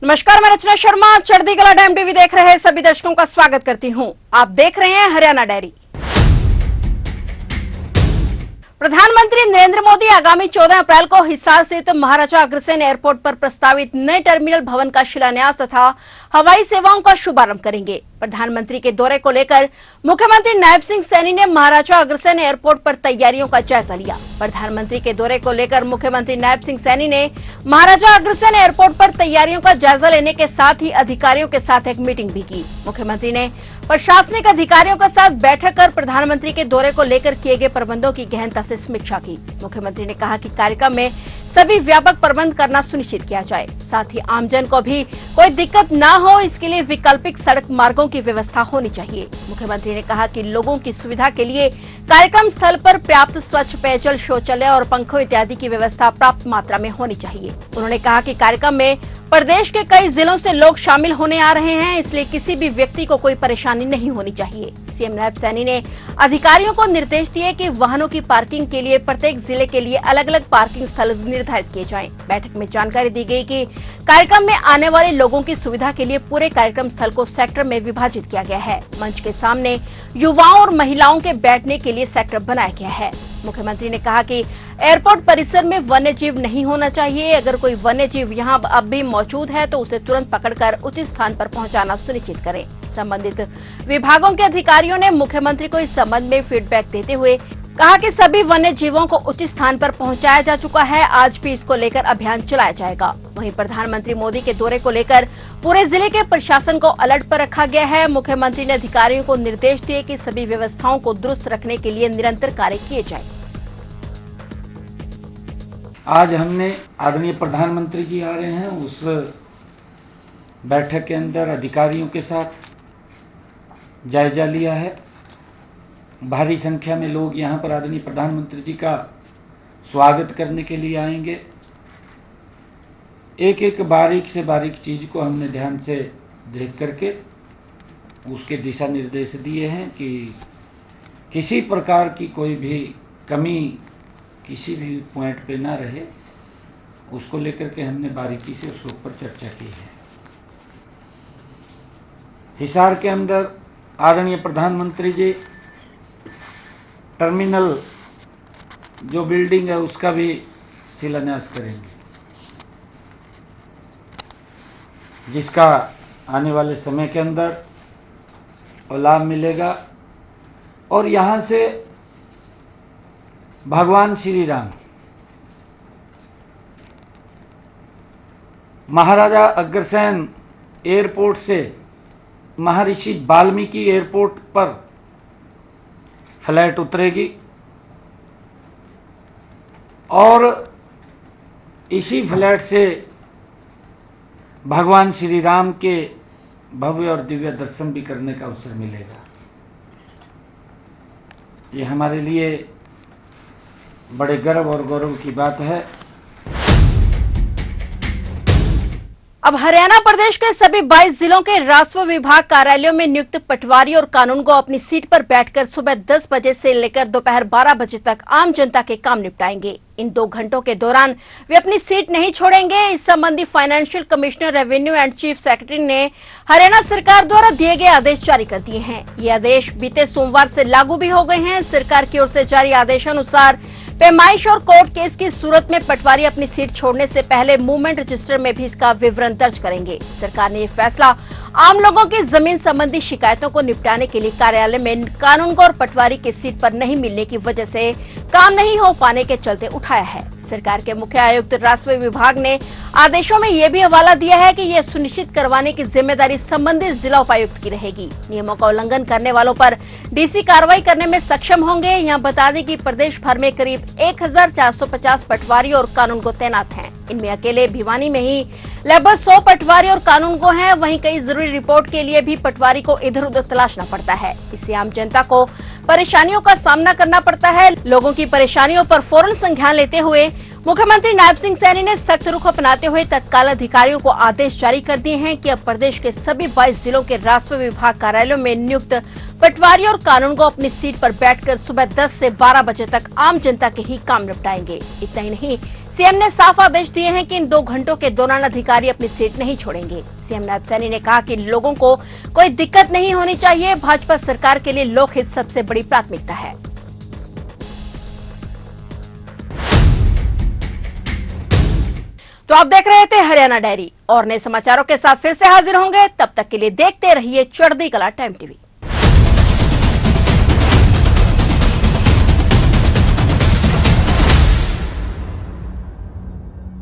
नमस्कार, मैं रचना शर्मा। चढ़ती कला डैम टीवी देख रहे सभी दर्शकों का स्वागत करती हूं। आप देख रहे हैं हरियाणा डायरी। प्रधानमंत्री नरेंद्र मोदी आगामी 14 अप्रैल को हिसार स्थित महाराजा अग्रसेन एयरपोर्ट पर प्रस्तावित नए टर्मिनल भवन का शिलान्यास तथा हवाई सेवाओं का शुभारंभ करेंगे। प्रधानमंत्री के दौरे को लेकर मुख्यमंत्री नायब सिंह सैनी ने महाराजा अग्रसेन एयरपोर्ट पर तैयारियों का जायजा लिया। प्रधानमंत्री के दौरे को लेकर मुख्यमंत्री नायब सिंह सैनी ने महाराजा अग्रसेन एयरपोर्ट पर तैयारियों का जायजा लेने के साथ ही अधिकारियों के साथ एक मीटिंग भी की। मुख्यमंत्री ने प्रशासनिक अधिकारियों के साथ बैठक कर प्रधानमंत्री के दौरे को लेकर किए गए प्रबंधों की गहनता से समीक्षा की। मुख्यमंत्री ने कहा कि कार्यक्रम में सभी व्यापक प्रबंध करना सुनिश्चित किया जाए, साथ ही आमजन को भी कोई दिक्कत न हो, इसके लिए वैकल्पिक सड़क मार्गों की व्यवस्था होनी चाहिए। मुख्यमंत्री ने कहा कि लोगों की सुविधा के लिए कार्यक्रम स्थल पर पर्याप्त स्वच्छ पेयजल, शौचालय और पंखों इत्यादि की व्यवस्था पर्याप्त मात्रा में होनी चाहिए। उन्होंने कहा कि कार्यक्रम में प्रदेश के कई जिलों से लोग शामिल होने आ रहे हैं, इसलिए किसी भी व्यक्ति को कोई परेशानी नहीं होनी चाहिए। सीएम नायब सैनी ने अधिकारियों को निर्देश दिए कि वाहनों की पार्किंग के लिए प्रत्येक जिले के लिए अलग अलग पार्किंग स्थल निर्धारित किए जाएं। बैठक में जानकारी दी गई कि कार्यक्रम में आने वाले लोगों की सुविधा के लिए पूरे कार्यक्रम स्थल को सेक्टर में विभाजित किया गया है। मंच के सामने युवाओं और महिलाओं के बैठने के लिए सेक्टर बनाया गया है। मुख्यमंत्री ने कहा कि एयरपोर्ट परिसर में वन्य जीव नहीं होना चाहिए। अगर कोई वन्य जीव यहां अब भी मौजूद है तो उसे तुरंत पकड़कर उचित स्थान पर पहुंचाना सुनिश्चित करें। संबंधित विभागों के अधिकारियों ने मुख्यमंत्री को इस संबंध में फीडबैक देते हुए कहा कि सभी वन्य जीवों को उचित स्थान पर पहुंचाया जा चुका है। आज भी इसको लेकर अभियान चलाया जाएगा। वहीं प्रधानमंत्री मोदी के दौरे को लेकर पूरे जिले के प्रशासन को अलर्ट पर रखा गया है। मुख्यमंत्री ने अधिकारियों को निर्देश दिए कि सभी व्यवस्थाओं को दुरुस्त रखने के लिए निरंतर कार्य किए जाए। आज हमने आदरणीय प्रधानमंत्री जी आ रहे हैं, उस बैठक के अंदर अधिकारियों के साथ जायजा लिया है। भारी संख्या में लोग यहाँ पर आदरणीय प्रधानमंत्री जी का स्वागत करने के लिए आएंगे। एक एक बारीक से बारीक चीज़ को हमने ध्यान से देख करके उसके दिशा निर्देश दिए हैं कि किसी प्रकार की कोई भी कमी किसी भी पॉइंट पे ना रहे, उसको लेकर के हमने बारीकी से उसके ऊपर चर्चा की है। हिसार के अंदर आदरणीय प्रधानमंत्री जी टर्मिनल जो बिल्डिंग है उसका भी शिलान्यास करेंगे, जिसका आने वाले समय के अंदर लाभ मिलेगा। और यहाँ से भगवान श्री राम महाराजा अग्रसेन एयरपोर्ट से महर्षि वाल्मीकि एयरपोर्ट पर फ्लाइट उतरेगी और इसी फ्लाइट से भगवान श्री राम के भव्य और दिव्य दर्शन भी करने का अवसर मिलेगा। ये हमारे लिए बड़े गर्व और गौरव की बात है। अब हरियाणा प्रदेश के सभी 22 जिलों के राजस्व विभाग कार्यालयों में नियुक्त पटवारी और कानून को अपनी सीट पर बैठकर सुबह 10 बजे से लेकर दोपहर 12 बजे तक आम जनता के काम निपटाएंगे। इन 2 घंटों के दौरान वे अपनी सीट नहीं छोड़ेंगे। इस संबंधी financial commissioner, revenue and chief secretary ने हरियाणा सरकार द्वारा दिए गए आदेश जारी कर दिए हैं। ये आदेश बीते सोमवार से लागू भी हो गए हैं। सरकार की ओर से जारी आदेशानुसार पैमाइश और कोर्ट केस की सूरत में पटवारी अपनी सीट छोड़ने से पहले मूवमेंट रजिस्टर में भी इसका विवरण दर्ज करेंगे। सरकार ने यह फैसला आम लोगों की जमीन संबंधी शिकायतों को निपटाने के लिए कार्यालय में कानून और पटवारी की सीट पर नहीं मिलने की वजह से काम नहीं हो पाने के चलते उठाया है। सरकार के मुख्य आयुक्त राजस्व विभाग ने आदेशों में यह भी हवाला दिया है कि यह सुनिश्चित करवाने की जिम्मेदारी संबंधित जिला उपायुक्त की रहेगी। नियमों का उल्लंघन करने वालों पर डीसी कार्रवाई करने में सक्षम होंगे। यहाँ बता दें कि प्रदेश भर में करीब 1450 पटवारी और कानून को तैनात हैं। इनमें अकेले भिवानी में ही लगभग 100 पटवारी और कानून को हैं। वहीं कई जरूरी रिपोर्ट के लिए भी पटवारी को इधर उधर तलाशना पड़ता है। इससे आम जनता को परेशानियों का सामना करना पड़ता है। लोगों की परेशानियों पर फौरन संज्ञान लेते हुए मुख्यमंत्री नायब सिंह सैनी ने सख्त रुख अपनाते हुए तत्काल अधिकारियों को आदेश जारी कर दिए हैं कि अब प्रदेश के सभी 22 जिलों के राजस्व विभाग कार्यालयों में नियुक्त पटवारी और कानून को अपनी सीट पर बैठकर सुबह 10 से 12 बजे तक आम जनता के ही काम निपटाएंगे। इतना ही नहीं, सीएम ने साफ आदेश दिए हैं कि इन 2 घंटों के दौरान अधिकारी अपनी सीट नहीं छोड़ेंगे। सीएम नायब सैनी ने कहा कि लोगों को कोई दिक्कत नहीं होनी चाहिए। भाजपा सरकार के लिए लोकहित सबसे बड़ी प्राथमिकता है। तो आप देख रहे थे हरियाणा डायरी और नए समाचारों के साथ फिर से हाजिर होंगे। तब तक के लिए देखते रहिए चढ़ती कला टाइम टीवी।